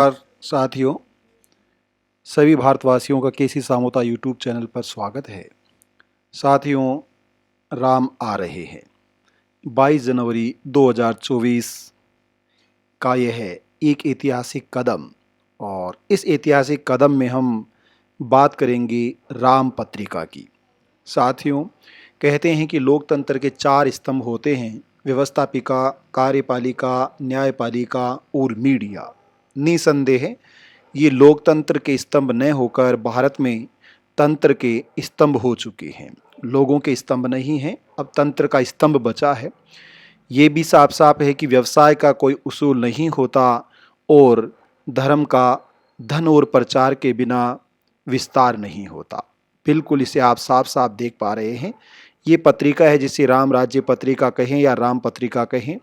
नमस्कार साथियों, सभी भारतवासियों का केसी सामोता यूट्यूब चैनल पर स्वागत है। साथियों, राम आ रहे हैं। 22 जनवरी 2024 का यह है एक ऐतिहासिक कदम, और इस ऐतिहासिक कदम में हम बात करेंगे राम पत्रिका की। साथियों, कहते हैं कि लोकतंत्र के 4 स्तंभ होते हैं: व्यवस्थापिका, कार्यपालिका, न्यायपालिका और मीडिया। निसंदेह ये लोकतंत्र के स्तंभ न होकर भारत में तंत्र के स्तंभ हो चुके हैं। लोगों के स्तंभ नहीं हैं, अब तंत्र का स्तंभ बचा है। ये भी साफ साफ है कि व्यवसाय का कोई उसूल नहीं होता और धर्म का धन और प्रचार के बिना विस्तार नहीं होता। बिल्कुल इसे आप साफ साफ देख पा रहे हैं। ये पत्रिका है जिसे राम राज्य पत्रिका कहें या राम पत्रिका कहें,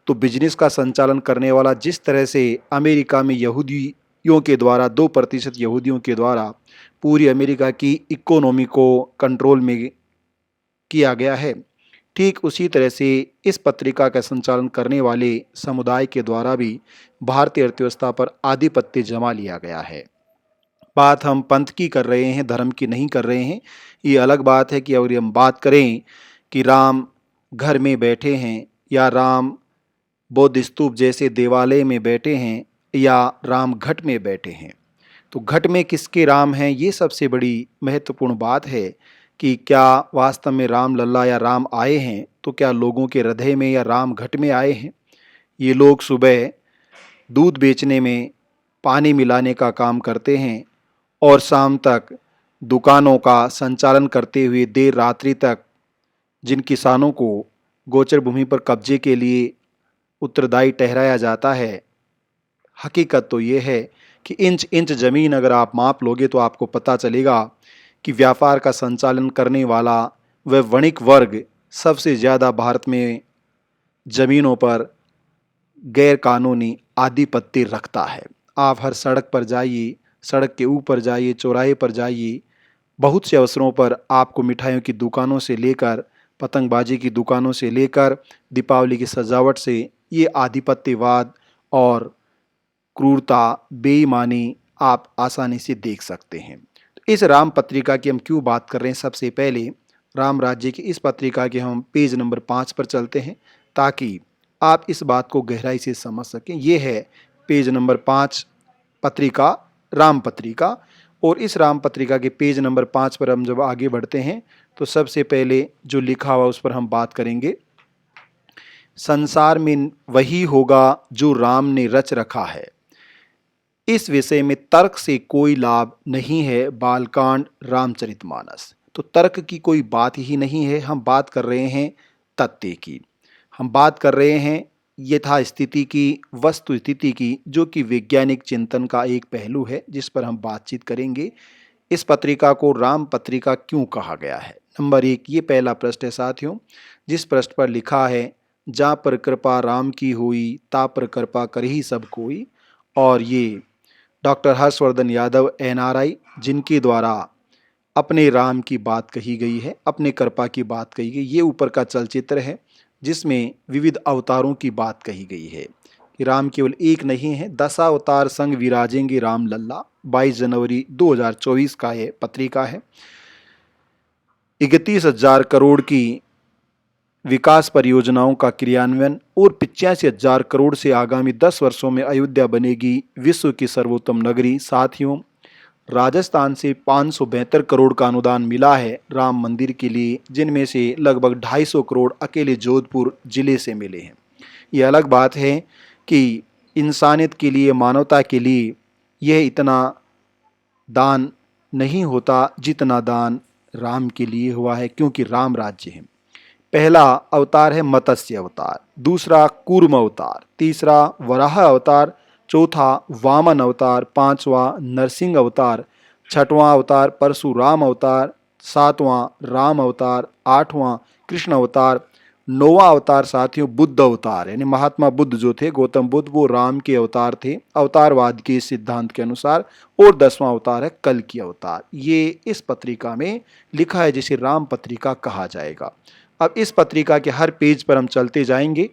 तो बिजनेस का संचालन करने वाला, जिस तरह से अमेरिका में यहूदियों के द्वारा 2% यहूदियों के द्वारा पूरी अमेरिका की इकोनॉमी को कंट्रोल में किया गया है, ठीक उसी तरह से इस पत्रिका का संचालन करने वाले समुदाय के द्वारा भी भारतीय अर्थव्यवस्था पर आधिपत्य जमा लिया गया है। बात हम पंथ की कर रहे हैं, धर्म की नहीं कर रहे हैं। ये अलग बात है कि अगर हम बात करें कि राम घर में बैठे हैं या राम बौद्ध स्तूप जैसे देवालय में बैठे हैं या राम घट में बैठे हैं, तो घट में किसके राम हैं, ये सबसे बड़ी महत्वपूर्ण बात है कि क्या वास्तव में राम लल्ला या राम आए हैं, तो क्या लोगों के हृदय में या राम घट में आए हैं। ये लोग सुबह दूध बेचने में पानी मिलाने का काम करते हैं और शाम तक दुकानों का संचालन करते हुए देर रात्रि तक जिन किसानों को गोचर भूमि पर कब्जे के लिए उत्तरदायी ठहराया जाता है, हकीकत तो ये है कि इंच इंच ज़मीन अगर आप माप लोगे तो आपको पता चलेगा कि व्यापार का संचालन करने वाला वह वणिक वर्ग सबसे ज़्यादा भारत में ज़मीनों पर गैर कानूनी आधिपत्य रखता है। आप हर सड़क पर जाइए, सड़क के ऊपर जाइए, चौराहे पर जाइए, बहुत से अवसरों पर आपको मिठाइयों की दुकानों से लेकर पतंगबाजी की दुकानों से लेकर दीपावली की सजावट से ये आधिपत्यवाद और क्रूरता, बेईमानी आप आसानी से देख सकते हैं। तो इस राम पत्रिका की हम क्यों बात कर रहे हैं? सबसे पहले राम राज्य की इस पत्रिका के हम पेज नंबर 5 पर चलते हैं ताकि आप इस बात को गहराई से समझ सकें। ये है पेज नंबर 5 पत्रिका, राम पत्रिका। और इस राम पत्रिका के पेज नंबर 5 पर हम जब आगे बढ़ते हैं तो सबसे पहले जो लिखा हुआ उस पर हम बात करेंगे। संसार में वही होगा जो राम ने रच रखा है, इस विषय में तर्क से कोई लाभ नहीं है। बालकांड रामचरितमानस। तो तर्क की कोई बात ही नहीं है, हम बात कर रहे हैं तथ्य की, हम बात कर रहे हैं यथा स्थिति की, वस्तु स्थिति की, जो कि वैज्ञानिक चिंतन का एक पहलू है जिस पर हम बातचीत करेंगे। इस पत्रिका को राम पत्रिका क्यों कहा गया है? नंबर 1, ये पहला प्रश्न है साथियों, जिस प्रश्न पर लिखा है जा पर कृपा राम की हुई, ता पर कृपा कर ही सब कोई। और ये डॉक्टर हर्षवर्धन यादव NRI, जिनके द्वारा अपने राम की बात कही गई है, अपने कृपा की बात कही गई। ये ऊपर का चलचित्र है जिसमें विविध अवतारों की बात कही गई है कि राम केवल एक नहीं है, 10 अवतार संग विराजेंगे राम लल्ला। 22 जनवरी 2024 का ये पत्रिका है। 31,000 करोड़ की विकास परियोजनाओं का क्रियान्वयन और 85,000 करोड़ से आगामी 10 वर्षों में अयोध्या बनेगी विश्व की सर्वोत्तम नगरी। साथियों, राजस्थान से 572 करोड़ का अनुदान मिला है राम मंदिर के लिए, जिनमें से लगभग 250 करोड़ अकेले जोधपुर जिले से मिले हैं। ये अलग बात है कि इंसानियत के लिए, मानवता के लिए यह इतना दान नहीं होता जितना दान राम के लिए हुआ है, क्योंकि राम राज्य है। पहला अवतार है मत्स्य अवतार, दूसरा कूर्म अवतार, तीसरा वराह अवतार, चौथा वामन अवतार, पांचवा नरसिंह अवतार, छठवां अवतार परशुराम अवतार, सातवां राम अवतार, आठवां कृष्ण अवतार, नौवां अवतार साथियों बुद्ध अवतार, यानी महात्मा बुद्ध जो थे, गौतम बुद्ध, वो राम के अवतार थे अवतारवाद के सिद्धांत के अनुसार। और 10वां अवतार है कल की अवतार। ये इस पत्रिका में लिखा है जिसे राम पत्रिका कहा जाएगा। अब इस पत्रिका के हर पेज पर हम चलते जाएंगे,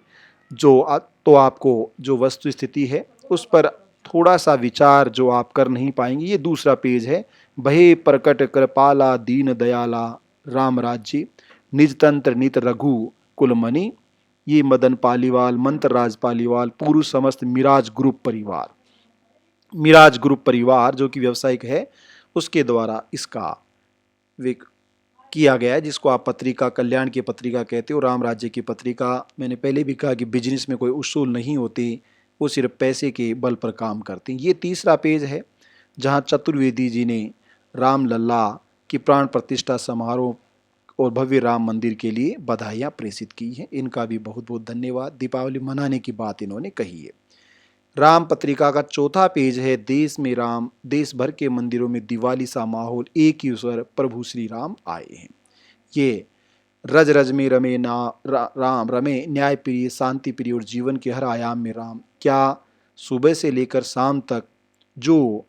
तो आपको जो वस्तु स्थिति है उस पर थोड़ा सा विचार जो आप कर नहीं पाएंगे। ये दूसरा पेज है। भये प्रकट कृपाला दीन दयाला राम राज्य, निज तंत्र नित रघु कुलमणि, ये मदन पालीवाल मंत्र राज पालीवाल पूर्व समस्त मिराज ग्रुप परिवार। मिराज ग्रुप परिवार जो कि व्यवसायिक है उसके द्वारा इसका किया गया है, जिसको आप पत्रिका कल्याण की पत्रिका कहते हो। राम राज्य की पत्रिका, मैंने पहले भी कहा कि बिजनेस में कोई उसूल नहीं होती, वो सिर्फ पैसे के बल पर काम करते हैं। ये तीसरा पेज है जहाँ चतुर्वेदी जी ने राम लल्ला की प्राण प्रतिष्ठा समारोह और भव्य राम मंदिर के लिए बधाइयाँ प्रेषित की हैं। इनका भी बहुत बहुत धन्यवाद। दीपावली मनाने की बात इन्होंने कही है। राम पत्रिका का चौथा पेज है। देश में राम, देश भर के मंदिरों में दिवाली सा माहौल, एक ही ईश्वर प्रभु श्री राम आए हैं। ये रज रज में रमे राम रमे, न्याय प्रिय शांति प्रिय और जीवन के हर आयाम में राम। क्या सुबह से लेकर शाम तक जो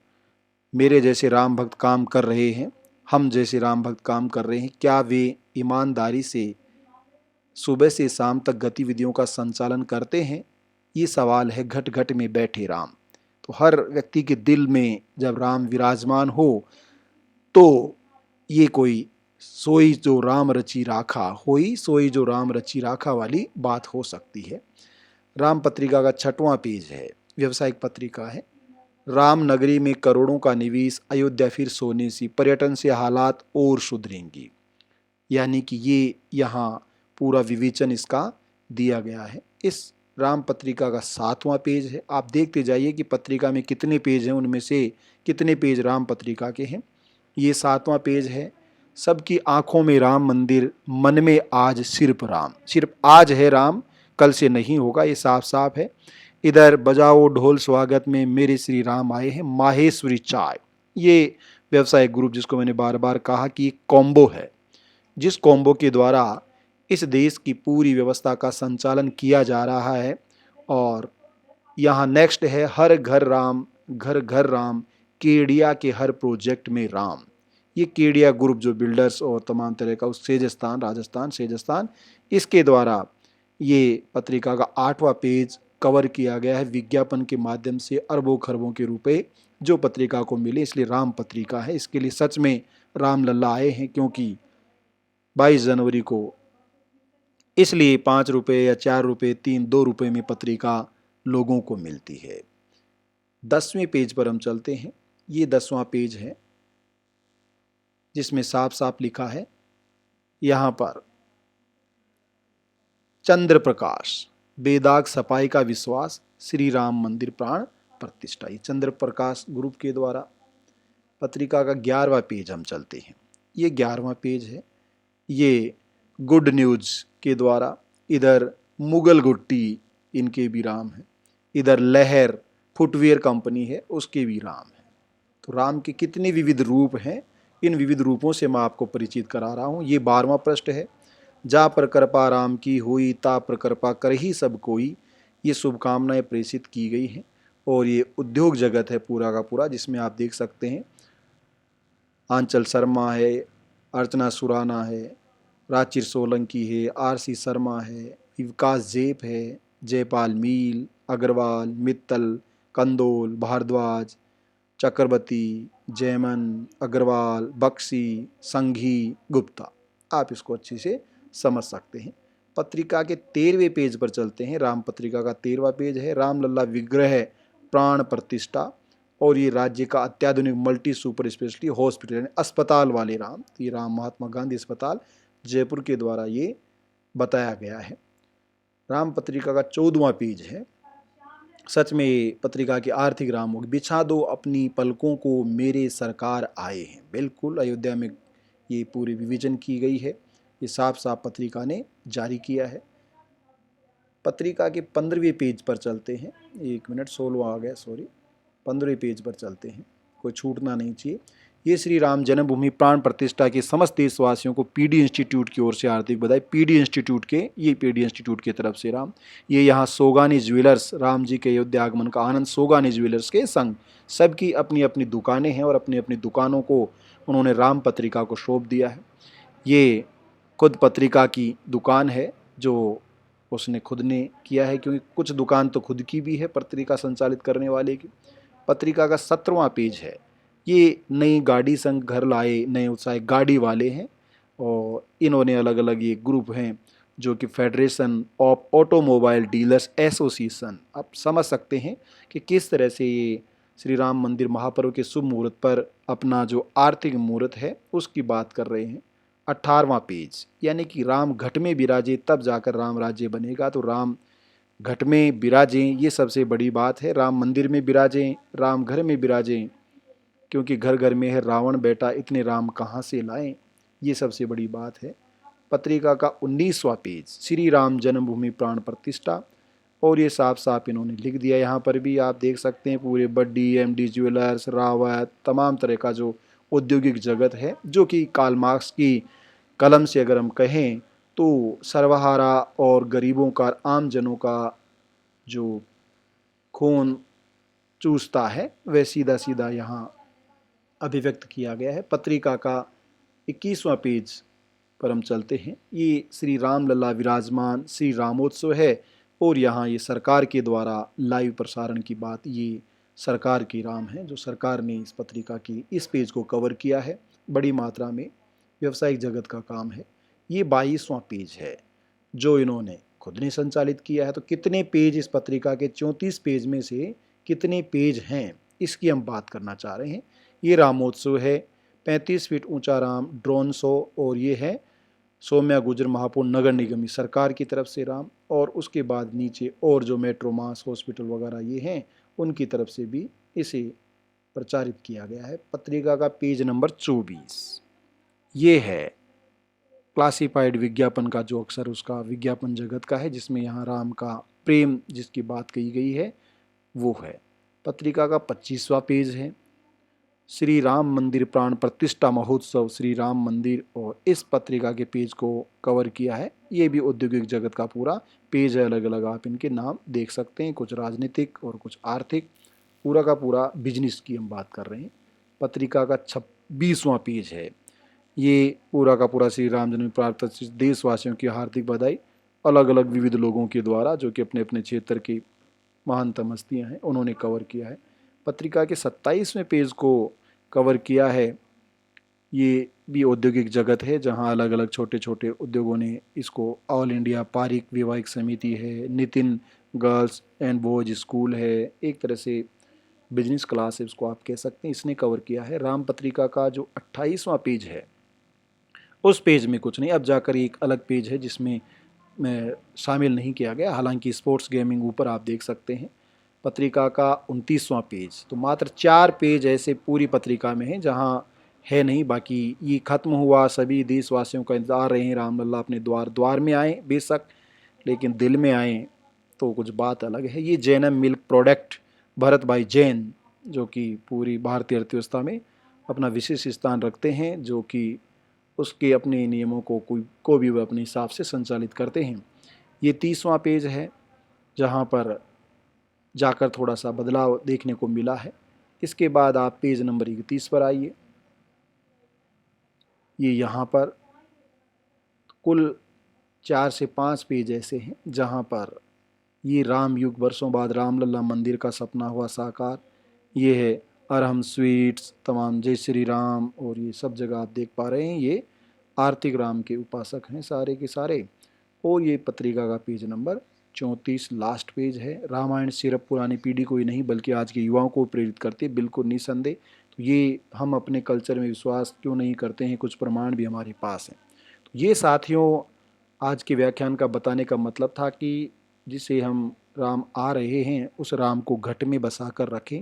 मेरे जैसे राम भक्त काम कर रहे हैं, हम जैसे राम भक्त काम कर रहे हैं, क्या वे ईमानदारी से सुबह से शाम तक गतिविधियों का संचालन करते हैं? ये सवाल है घट घट में बैठे राम। तो हर व्यक्ति के दिल में जब राम विराजमान हो तो ये कोई सोई जो राम रची राखा होई, सोई जो राम रची राखा वाली बात हो सकती है। राम पत्रिका का छठवां पेज है, व्यवसायिक पत्रिका है। राम नगरी में करोड़ों का निवेश, अयोध्या फिर सोने सी, पर्यटन से हालात और सुधरेंगी। यानी कि ये यहाँ पूरा विवेचन इसका दिया गया है। इस राम पत्रिका का 7वां पेज है। आप देखते जाइए कि पत्रिका में कितने पेज हैं, उनमें से कितने पेज राम पत्रिका के हैं। ये 7वां पेज है। सबकी आंखों में राम मंदिर, मन में आज सिर्फ राम। सिर्फ आज है राम, कल से नहीं होगा, ये साफ साफ है। इधर बजाओ ढोल स्वागत में मेरे श्री राम आए हैं, माहेश्वरी चाय। ये व्यवसायिक ग्रुप जिसको मैंने बार बार कहा कि कॉम्बो है, जिस कॉम्बो के द्वारा इस देश की पूरी व्यवस्था का संचालन किया जा रहा है। और यहाँ नेक्स्ट है हर घर राम, घर घर राम, केडिया के हर प्रोजेक्ट में राम। ये केडिया ग्रुप जो बिल्डर्स और तमाम तरह का, उस सेजस्थान, राजस्थान सेजस्थान, इसके द्वारा ये पत्रिका का 8वां पेज कवर किया गया है। विज्ञापन के माध्यम से अरबों खरबों के रुपए जो पत्रिका को मिले, इसलिए राम पत्रिका है। इसके लिए सच में राम लल्ला आए हैं, क्योंकि 22 जनवरी को इसलिए 5 रुपये या 4 रुपये, 2 रुपये में पत्रिका लोगों को मिलती है। 10वें पेज पर हम चलते हैं। ये 10वां पेज है जिसमें साफ साफ लिखा है यहाँ पर, चंद्र प्रकाश, बेदाग सफाई का विश्वास, श्री राम मंदिर प्राण प्रतिष्ठा। ये चंद्र प्रकाश ग्रुप के द्वारा पत्रिका का 11वां पेज हम चलते हैं। ये 11वां पेज है। ये गुड न्यूज के द्वारा, इधर मुगल गुट्टी इनके भी राम है, इधर लहर फुटवेयर कंपनी है उसके भी राम है। तो राम के कितने विविध रूप हैं, इन विविध रूपों से मैं आपको परिचित करा रहा हूँ। ये 12वां पृष्ठ है। जा पर कृपा राम की हुई, ता पर कृपा कर ही सब कोई। ये शुभकामनाएं प्रेषित की गई हैं। और ये उद्योग जगत है पूरा का पूरा, जिसमें आप देख सकते हैं आंचल शर्मा है, अर्चना सुराना है, राचिर सोलंकी है, आरसी शर्मा है, विकास जेप है, जयपाल मील, अग्रवाल, मित्तल, कंदोल, भारद्वाज, चक्रवर्ती, जैमन, अग्रवाल, बक्सी, संघी, गुप्ता। आप इसको अच्छे से समझ सकते हैं। पत्रिका के 13वें पेज पर चलते हैं। राम पत्रिका का 13वां पेज है। राम लल्ला विग्रह प्राण प्रतिष्ठा, और ये राज्य का अत्याधुनिक मल्टी सुपर स्पेशलिटी हॉस्पिटल यानी अस्पताल वाले राम। तो ये राम महात्मा गांधी अस्पताल जयपुर के द्वारा ये बताया गया है। राम पत्रिका का 14वां पेज है। सच में ये पत्रिका की आर्थिक राम होगी। बिछा दो अपनी पलकों को मेरे सरकार आए हैं। बिल्कुल अयोध्या में ये पूरी विवेचन की गई है। ये साफ साफ पत्रिका ने जारी किया है। पत्रिका के 15वें पेज पर चलते हैं। 1 मिनट, 16वां आ गया, सॉरी, 15वें पेज पर चलते हैं, कोई छूटना नहीं चाहिए। ये श्री राम जन्मभूमि प्राण प्रतिष्ठा के समस्त देशवासियों को पीडी इंस्टीट्यूट की ओर से हार्दिक बधाई। पीडी इंस्टीट्यूट के, ये पीडी इंस्टीट्यूट की तरफ से राम। ये यहाँ सोगानी ज्वेलर्स, राम जी के अयोध्या आगमन का आनंद सोगानी ज्वेलर्स के संग सबकी अपनी अपनी दुकानें हैं और अपनी अपनी दुकानों को उन्होंने राम पत्रिका को सौंप दिया है। ये खुद पत्रिका की दुकान है जो उसने खुद ने किया है, क्योंकि कुछ दुकान तो खुद की भी है पत्रिका संचालित करने वाले की। पत्रिका का 17वां पेज है। ये नई गाड़ी संग घर लाए नए उत्साह गाड़ी वाले हैं और इन्होंने अलग अलग ये ग्रुप हैं जो कि federation of automobile dealers association. आप समझ सकते हैं कि किस तरह से ये श्री राम मंदिर महापर्व के शुभ मुहूर्त पर अपना जो आर्थिक मुहूर्त है उसकी बात कर रहे हैं। 18वां पेज, यानी कि राम घट में विराजे तब जाकर राम राज्य बनेगा। तो राम घट में विराजें, ये सबसे बड़ी बात है। राम मंदिर में विराजें, राम घर में विराजें, क्योंकि घर घर में है रावण बेटा, इतने राम कहाँ से लाएं, ये सबसे बड़ी बात है। पत्रिका का 19वां पेज, श्री राम जन्मभूमि प्राण प्रतिष्ठा, और ये साफ साफ इन्होंने लिख दिया। यहाँ पर भी आप देख सकते हैं पूरे बड्डी, एमडी ज्वेलर्स, रावत, तमाम तरह का जो औद्योगिक जगत है, जो कि कार्ल मार्क्स की कलम से अगर हम कहें तो सर्वहारा और गरीबों का, आम जनों का जो खून चूसता है वह सीधा सीधा यहाँ अभिव्यक्त किया गया है। पत्रिका का 21वां पेज पर हम चलते हैं। ये श्री राम लला विराजमान श्री रामोत्सव है और यहाँ ये सरकार के द्वारा लाइव प्रसारण की बात, ये सरकार की राम है जो सरकार ने इस पत्रिका की इस पेज को कवर किया है। बड़ी मात्रा में व्यवसायिक जगत का काम है। ये 22वां पेज है जो इन्होंने खुद ने संचालित किया है। तो कितने पेज इस पत्रिका के 34 पेज में से कितने पेज हैं, इसकी हम बात करना चाह रहे हैं। ये रामोत्सव है, 35 फीट ऊंचा राम, ड्रोन शो, और ये है सौम्या गुजर महापौर नगर निगम सरकार की तरफ से राम, और उसके बाद नीचे और जो मेट्रो मास हॉस्पिटल वगैरह ये हैं उनकी तरफ से भी इसे प्रचारित किया गया है। पत्रिका का पेज नंबर 24 ये है क्लासिफाइड विज्ञापन का जो अक्सर उसका विज्ञापन जगत का है, जिसमें यहाँ राम का प्रेम जिसकी बात कही गई है वो है। पत्रिका का 25वां पेज है, श्री राम मंदिर प्राण प्रतिष्ठा महोत्सव श्री राम मंदिर, और इस पत्रिका के पेज को कवर किया है। ये भी औद्योगिक जगत का पूरा पेज है, अलग अलग आप इनके नाम देख सकते हैं, कुछ राजनीतिक और कुछ आर्थिक, पूरा का पूरा बिजनेस की हम बात कर रहे हैं। पत्रिका का 26वां पेज है, ये पूरा का पूरा श्री राम जन्म प्राप्त देशवासियों की हार्दिक बधाई, अलग अलग विविध लोगों के द्वारा जो कि अपने अपने क्षेत्र की महानतम हस्तियाँ हैं उन्होंने कवर किया है। पत्रिका के 27वें पेज को कवर किया है। ये भी औद्योगिक जगत है जहां अलग अलग छोटे छोटे उद्योगों ने इसको, ऑल इंडिया पारिक वैवाहिक समिति है, Nitin girls and boys school है, एक तरह से बिजनेस क्लास है उसको आप कह सकते हैं, इसने कवर किया है। राम पत्रिका का जो 28वां पेज है उस पेज में कुछ नहीं, अब जाकर एक अलग पेज है जिसमें शामिल नहीं किया गया, हालांकि स्पोर्ट्स गेमिंग ऊपर आप देख सकते हैं। पत्रिका का 29वां पेज, तो मात्र 4 पेज ऐसे पूरी पत्रिका में हैं जहां है नहीं, बाकी ये खत्म हुआ। सभी देशवासियों का इंतजार रहे हैं, रामलला अपने द्वार द्वार में आए बेशक, लेकिन दिल में आए तो कुछ बात अलग है। ये जैनम मिल्क प्रोडक्ट भरत भाई जैन जो कि पूरी भारतीय अर्थव्यवस्था में अपना विशेष स्थान रखते हैं, जो कि उसके अपने नियमों को भी वह अपने हिसाब से संचालित करते हैं। ये 30वां पेज है जहाँ पर जाकर थोड़ा सा बदलाव देखने को मिला है। इसके बाद आप पेज नंबर 31 पर आइए। ये यहाँ पर कुल 4 से 5 पेज ऐसे हैं जहाँ पर ये राम युग वर्षों बाद रामलला मंदिर का सपना हुआ साकार। ये है अरहम स्वीट्स, तमाम जय श्री राम, और ये सब जगह आप देख पा रहे हैं ये आर्थिक राम के उपासक हैं सारे के सारे। और ये पत्रिका का पेज नंबर 34 लास्ट पेज है। रामायण सिर्फ पुरानी पीढ़ी को ही नहीं बल्कि आज के युवाओं को प्रेरित करती है, बिल्कुल निसंदेह। तो ये हम अपने कल्चर में विश्वास क्यों नहीं करते हैं, कुछ प्रमाण भी हमारे पास हैं। तो ये साथियों आज के व्याख्यान का बताने का मतलब था कि जिसे हम राम आ रहे हैं उस राम को घट में बसा कर रखें,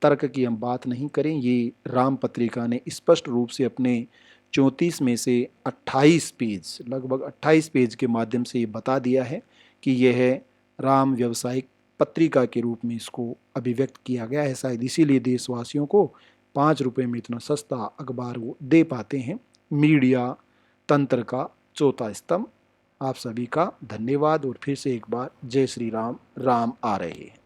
तर्क की हम बात नहीं करें। ये राम पत्रिका ने स्पष्ट रूप से अपने 34 में से 28 पेज, लगभग 28 पेज के माध्यम से ये बता दिया है कि यह है राम व्यावसायिक पत्रिका के रूप में इसको अभिव्यक्त किया गया है। शायद इसीलिए देशवासियों को 5 रुपये में इतना सस्ता अखबार वो दे पाते हैं। मीडिया तंत्र का चौथा स्तंभ। आप सभी का धन्यवाद और फिर से एक बार जय श्री राम, राम आ रहे हैं।